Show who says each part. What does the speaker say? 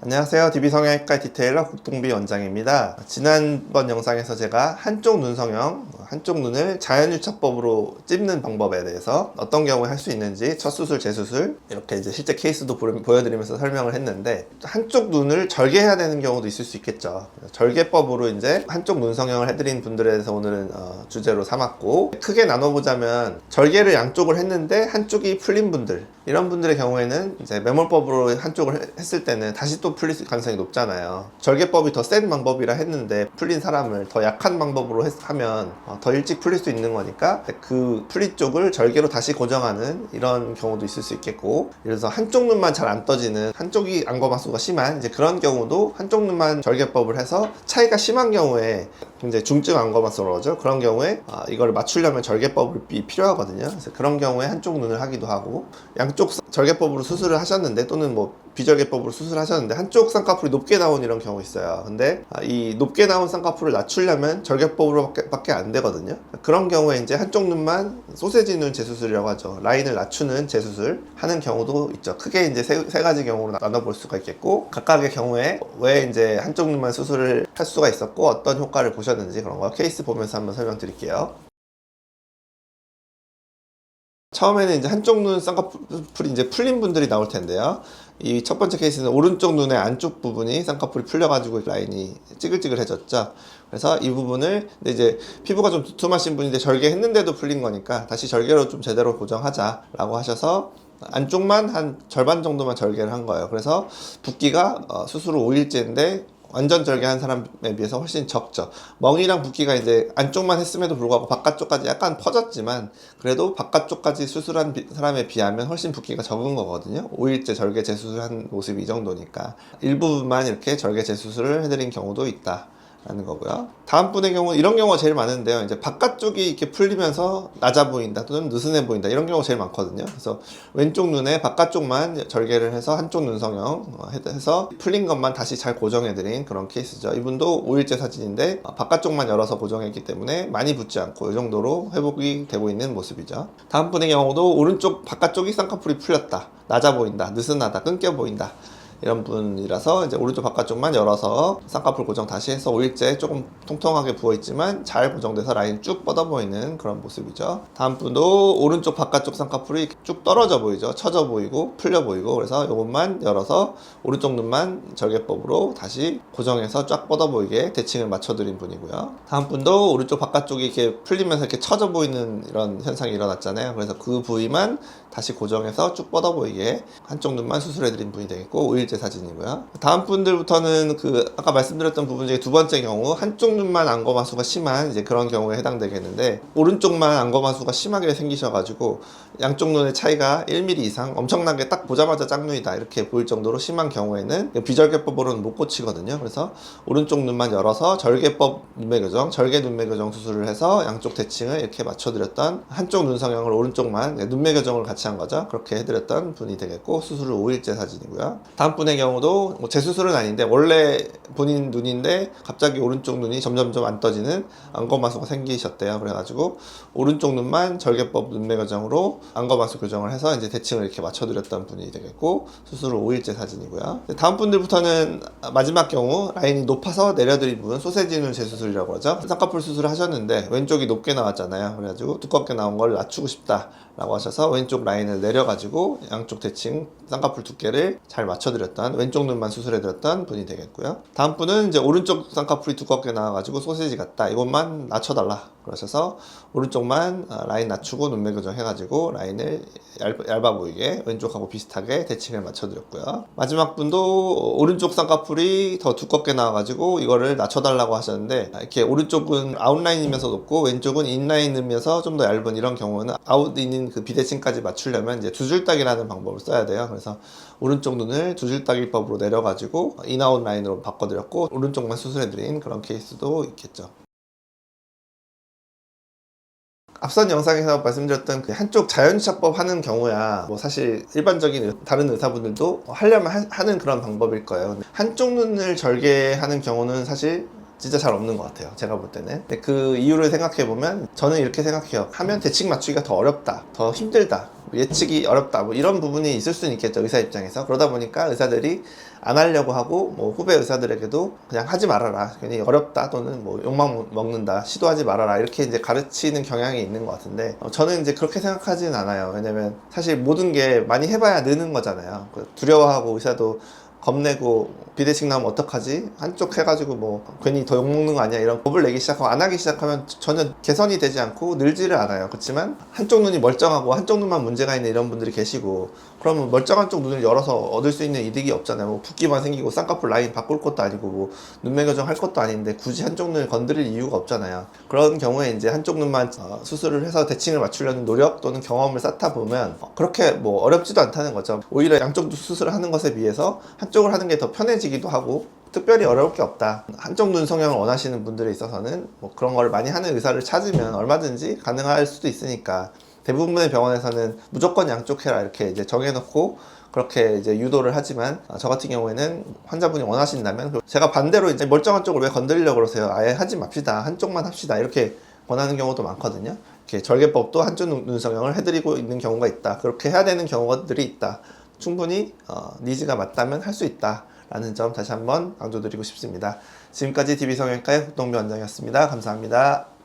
Speaker 1: 안녕하세요. DB성형외과 디테일러 국동비 원장입니다. 지난번 영상에서 제가 한쪽 눈 성형, 한쪽 눈을 자연유착법으로 찝는 방법에 대해서 어떤 경우에 할 수 있는지, 첫 수술, 재수술 이렇게 이제 실제 케이스도 보여드리면서 설명을 했는데, 한쪽 눈을 절개해야 되는 경우도 있을 수 있겠죠. 절개법으로 이제 한쪽 눈 성형을 해드린 분들에 대해서 오늘은 주제로 삼았고, 크게 나눠보자면 절개를 양쪽을 했는데 한쪽이 풀린 분들, 이런 분들의 경우에는 이제 매몰법으로 한쪽을 했을 때는 다시 또 풀릴 가능성이 높잖아요. 절개법이 더 센 방법이라 했는데 풀린 사람을 더 약한 방법으로 하면 더 일찍 풀릴 수 있는 거니까 그 풀린 쪽을 절개로 다시 고정하는 이런 경우도 있을 수 있겠고, 예를 들어서 한쪽 눈만 잘 안 떠지는, 한쪽이 안검하수가 심한 이제 그런 경우도 한쪽 눈만 절개법을 해서 차이가 심한 경우에, 굉장히 중증 안검하수로 그러죠. 그런 경우에 이걸 맞추려면 절개법이 필요하거든요. 그래서 그런 경우에 한쪽 눈을 하기도 하고, 양쪽 절개법으로 수술을 하셨는데, 또는 뭐 비절개법으로 수술하셨는데 한쪽 쌍꺼풀이 높게 나온 이런 경우 있어요. 근데 이 높게 나온 쌍꺼풀을 낮추려면 절개법으로 밖에 안 되거든요. 그런 경우에 이제 한쪽 눈만 소세지 눈 재수술이라고 하죠. 라인을 낮추는 재수술 하는 경우도 있죠. 크게 이제 세 가지 경우로 나눠볼 수가 있겠고, 각각의 경우에 왜 이제 한쪽 눈만 수술을 할 수가 있었고 어떤 효과를 보셨는지, 그런 거 케이스 보면서 한번 설명드릴게요. 처음에는 이제 한쪽 눈 쌍꺼풀이 이제 풀린 분들이 나올 텐데요. 이 첫 번째 케이스는 오른쪽 눈의 안쪽 부분이 쌍꺼풀이 풀려가지고 라인이 찌글찌글해졌죠. 그래서 이 부분을, 근데 이제 피부가 좀 두툼하신 분인데 절개했는데도 풀린 거니까 다시 절개로 좀 제대로 고정하자라고 하셔서 안쪽만 한 절반 정도만 절개를 한 거예요. 그래서 붓기가 수술 후 5일째인데 완전 절개한 사람에 비해서 훨씬 적죠. 멍이랑 붓기가 이제 안쪽만 했음에도 불구하고 바깥쪽까지 약간 퍼졌지만, 그래도 바깥쪽까지 수술한 사람에 비하면 훨씬 붓기가 적은 거거든요. 5일째 절개 재수술한 모습이 이 정도니까 일부분만 이렇게 절개 재수술을 해드린 경우도 있다 라는 거고요. 다음 분의 경우는 이런 경우가 제일 많은데요. 이제 바깥쪽이 이렇게 풀리면서 낮아 보인다 또는 느슨해 보인다, 이런 경우가 제일 많거든요. 그래서 왼쪽 눈에 바깥쪽만 절개를 해서 한쪽 눈 성형 해서 풀린 것만 다시 잘 고정해드린 그런 케이스죠. 이분도 5일째 사진인데 바깥쪽만 열어서 고정했기 때문에 많이 붓지 않고 이 정도로 회복이 되고 있는 모습이죠. 다음 분의 경우도 오른쪽 바깥쪽이 쌍꺼풀이 풀렸다, 낮아 보인다, 느슨하다, 끊겨 보인다, 이런 분이라서 이제 오른쪽 바깥쪽만 열어서 쌍꺼풀 고정 다시 해서 5일째 조금 통통하게 부어있지만 잘 고정돼서 라인 쭉 뻗어 보이는 그런 모습이죠. 다음 분도 오른쪽 바깥쪽 쌍꺼풀이 쭉 떨어져 보이죠. 처져 보이고 풀려 보이고, 그래서 이것만 열어서 오른쪽 눈만 절개법으로 다시 고정해서 쫙 뻗어 보이게 대칭을 맞춰드린 분이고요. 다음 분도 오른쪽 바깥쪽이 이렇게 풀리면서 이렇게 처져 보이는 이런 현상이 일어났잖아요. 그래서 그 부위만 다시 고정해서 쭉 뻗어 보이게 한쪽 눈만 수술해드린 분이 되겠고, 5일째 사진이고요. 다음 분들부터는 아까 말씀드렸던 부분 중에 두 번째 경우, 한쪽 눈만 안검하수가 심한 이제 그런 경우에 해당되겠는데, 오른쪽만 안검하수가 심하게 생기셔가지고 양쪽 눈의 차이가 1mm 이상, 엄청나게 딱 보자마자 짝눈이다 이렇게 보일 정도로 심한 경우에는 비절개법으로는 못 고치거든요. 그래서 오른쪽 눈만 열어서 절개법 눈매교정, 절개 눈매교정 수술을 해서 양쪽 대칭을 이렇게 맞춰드렸던, 한쪽 눈 성형을 오른쪽만 눈매교정을 같이 한 거죠. 그렇게 해드렸던 분이 되겠고, 수술 후 5일째 사진이고요. 다음 분의 경우도 뭐 재수술은 아닌데 원래 본인 눈인데 갑자기 오른쪽 눈이 점점점 안 떠지는 안검하수가 생기셨대요. 그래가지고 오른쪽 눈만 절개법 눈매교정으로 안검하수 교정을 해서 이제 대칭을 이렇게 맞춰드렸던 분이 되겠고, 수술 후 5일째 사진이고요. 다음 분들부터는 마지막 경우, 라인이 높아서 내려드린 분, 소세지 눈 재수술이라고 하죠. 쌍꺼풀 수술을 하셨는데 왼쪽이 높게 나왔잖아요. 그래가지고 두껍게 나온 걸 낮추고 싶다 라고 하셔서 왼쪽 라인을 내려가지고 양쪽 대칭 쌍꺼풀 두께를 잘 맞춰드렸던, 왼쪽 눈만 수술해드렸던 분이 되겠고요. 다음 분은 이제 오른쪽 쌍꺼풀이 두껍게 나와가지고 소세지 같다, 이것만 낮춰달라 그러셔서 오른쪽만 라인 낮추고 눈매 교정해가지고 라인을 얇아 보이게 왼쪽하고 비슷하게 대칭을 맞춰드렸고요. 마지막 분도 오른쪽 쌍꺼풀이 더 두껍게 나와가지고 이거를 낮춰달라고 하셨는데, 이렇게 오른쪽은 아웃라인이면서 높고 왼쪽은 인라인이면서 좀 더 얇은 이런 경우는 아웃인인 그 비대칭까지 맞추려면 이제 두 줄따기라는 방법을 써야 돼요. 그래서 오른쪽 눈을 두 줄따기법으로 내려가지고 인아웃 라인으로 바꿔드렸고, 오른쪽만 수술해드린 그런 케이스도 있겠죠. 앞선 영상에서 말씀드렸던 그 한쪽 자연유착법 하는 경우야 뭐 사실 일반적인 다른 의사분들도 하려면 하는 그런 방법일 거예요. 한쪽 눈을 절개하는 경우는 사실 진짜 잘 없는 것 같아요. 제가 볼 때는. 근데 그 이유를 생각해 보면 저는 이렇게 생각해요. 하면 대칭 맞추기가 더 어렵다, 더 힘들다, 예측이 어렵다, 뭐 이런 부분이 있을 수는 있겠죠, 의사 입장에서. 그러다 보니까 의사들이 안 하려고 하고, 뭐 후배 의사들에게도 그냥 하지 말아라, 괜히 어렵다, 또는 뭐 욕망 먹는다, 시도하지 말아라, 이렇게 이제 가르치는 경향이 있는 것 같은데, 저는 이제 그렇게 생각하진 않아요. 왜냐면 사실 모든 게 많이 해봐야 느는 거잖아요. 두려워하고 의사도 겁내고 비대칭 나오면 어떡하지? 한쪽 해가지고 뭐 괜히 더 욕먹는 거 아니야? 이런 겁을 내기 시작하고 안 하기 시작하면 전혀 개선이 되지 않고 늘지를 않아요. 그렇지만 한쪽 눈이 멀쩡하고 한쪽 눈만 문제가 있는 이런 분들이 계시고, 그러면 멀쩡한 쪽 눈을 열어서 얻을 수 있는 이득이 없잖아요. 뭐 붓기만 생기고 쌍꺼풀 라인 바꿀 것도 아니고 뭐 눈매 교정 할 것도 아닌데 굳이 한쪽 눈을 건드릴 이유가 없잖아요. 그런 경우에 이제 한쪽 눈만 수술을 해서 대칭을 맞추려는 노력 또는 경험을 쌓다 보면 그렇게 뭐 어렵지도 않다는 거죠. 오히려 양쪽 수술을 하는 것에 비해서 한쪽을 하는 게 더 편해지기도 하고 특별히 어려울 게 없다. 한쪽 눈 성형을 원하시는 분들에 있어서는 뭐 그런 걸 많이 하는 의사를 찾으면 얼마든지 가능할 수도 있으니까, 대부분의 병원에서는 무조건 양쪽 해라 이렇게 이제 정해놓고 그렇게 이제 유도를 하지만, 저 같은 경우에는 환자분이 원하신다면, 제가 반대로 이제 멀쩡한 쪽을 왜 건드리려고 그러세요? 아예 하지 맙시다, 한쪽만 합시다, 이렇게 권하는 경우도 많거든요. 이렇게 절개법도 한쪽 눈 성형을 해드리고 있는 경우가 있다. 그렇게 해야 되는 경우들이 있다. 충분히 니즈가 맞다면 할 수 있다 라는 점 다시 한번 강조드리고 싶습니다. 지금까지 DB성형외과의 국동비 원장이었습니다. 감사합니다.